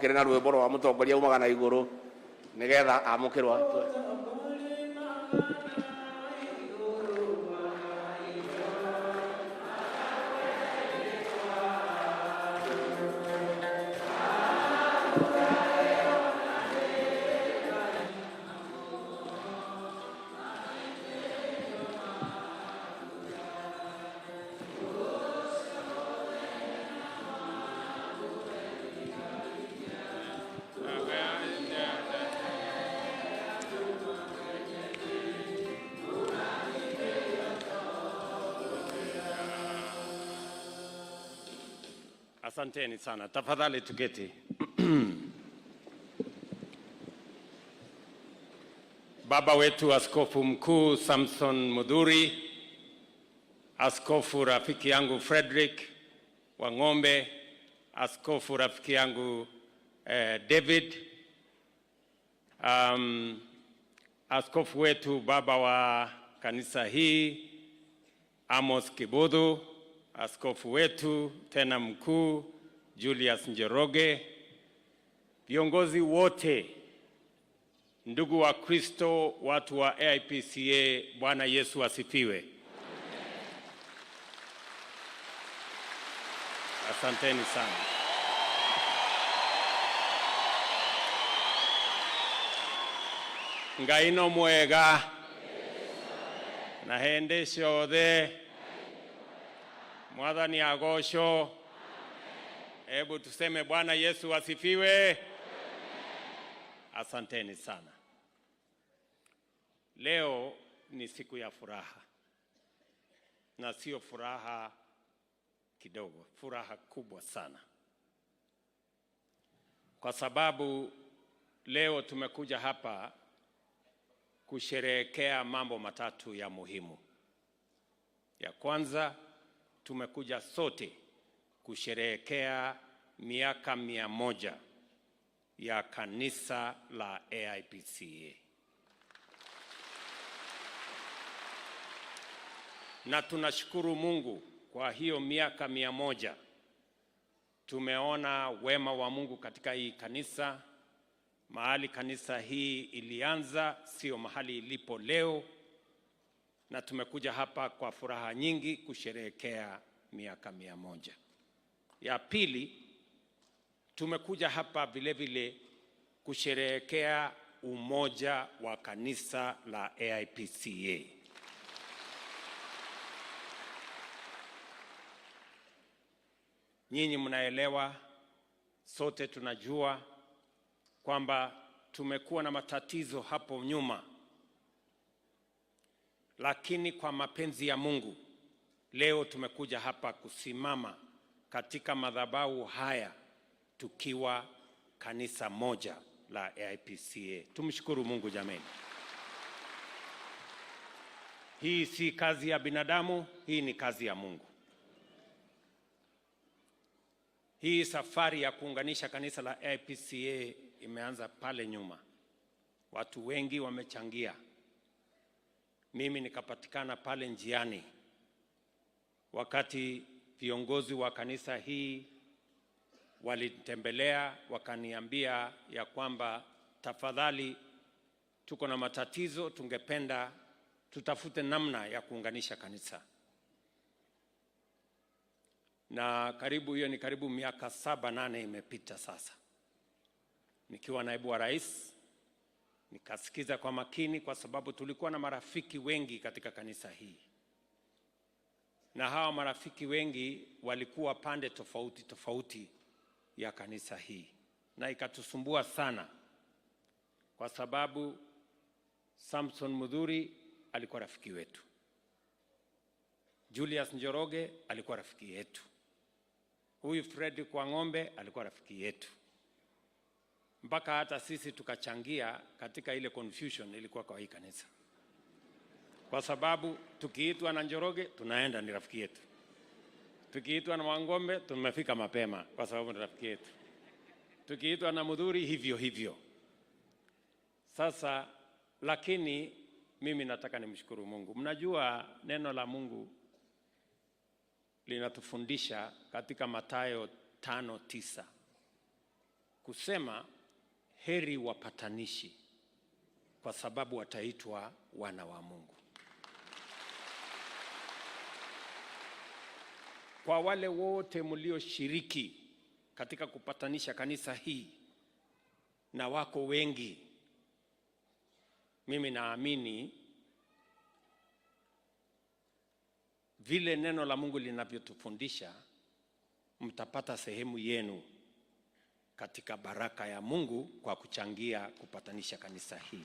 Kirena rwimbo rwa mutongoria umaga na iguru nigetha amukirwa Asanteni sana. Tafadhali tuketi. Baba wetu Askofu Mkuu Samson Mudhuri, Askofu rafiki yangu Frederick Wang'ombe, Askofu rafiki yangu David, Askofu wetu baba wa kanisa hii Amos Kibudhu, Askofu wetu tena mkuu Julius Njoroge, viongozi wote, ndugu wa Kristo, watu wa AIPCA, Bwana Yesu asifiwe. Asanteni sana. Ngaino mwega na hende ciothe Mwathani agocwo. Hebu tuseme Bwana Yesu asifiwe. Asanteni sana. Leo ni siku ya furaha, na sio furaha kidogo, furaha kubwa sana, kwa sababu leo tumekuja hapa kusherehekea mambo matatu ya muhimu. Ya kwanza, tumekuja sote kusherehekea miaka 100 ya kanisa la AIPCA. Na tunashukuru Mungu kwa hiyo miaka 100. Tumeona wema wa Mungu katika hii kanisa. Mahali kanisa hii ilianza sio mahali ilipo leo, na tumekuja hapa kwa furaha nyingi kusherehekea miaka 100. Ya pili, tumekuja hapa vile vile kusherehekea umoja wa kanisa la AIPCA. Nyinyi mnaelewa, sote tunajua kwamba tumekuwa na matatizo hapo nyuma, lakini kwa mapenzi ya Mungu leo tumekuja hapa kusimama katika madhabahu haya tukiwa kanisa moja la AIPCA. Tumshukuru Mungu jameni. Hii si kazi ya binadamu, hii ni kazi ya Mungu. Hii safari ya kuunganisha kanisa la AIPCA imeanza pale nyuma. Watu wengi wamechangia. Mimi nikapatikana pale njiani wakati viongozi wa kanisa hii walinitembelea, wakaniambia ya kwamba tafadhali, tuko na matatizo, tungependa tutafute namna ya kuunganisha kanisa. Na hiyo ni karibu miaka 7-8 imepita sasa. Nikiwa naibu wa rais, nikasikiza kwa makini, kwa sababu tulikuwa na marafiki wengi katika kanisa hii. Na hawa marafiki wengi walikuwa pande tofauti tofauti ya kanisa hii. Na ikatusumbua sana, kwa sababu Samson Mudhuri alikuwa rafiki wetu, Julius Njoroge alikuwa rafiki yetu, huyu Frederick Wang'ombe alikuwa rafiki yetu, mpaka hata sisi tukachangia katika ile confusion ilikuwa kwa hii kanisa, kwa sababu tukiitwa na Njoroge tunaenda, ni rafiki yetu. Tukiitwa na Wang'ombe tumefika mapema kwa sababu ni rafiki yetu. Tukiitwa na Mudhuri hivyo hivyo. Sasa lakini mimi nataka nimshukuru Mungu. Mnajua neno la Mungu linatufundisha katika Mathayo 5:9 kusema heri wapatanishi, kwa sababu wataitwa wana wa Mungu. Kwa wale wote mlioshiriki katika kupatanisha kanisa hii, na wako wengi, mimi naamini vile neno la Mungu linavyotufundisha, mtapata sehemu yenu katika baraka ya Mungu kwa kuchangia kupatanisha kanisa hii.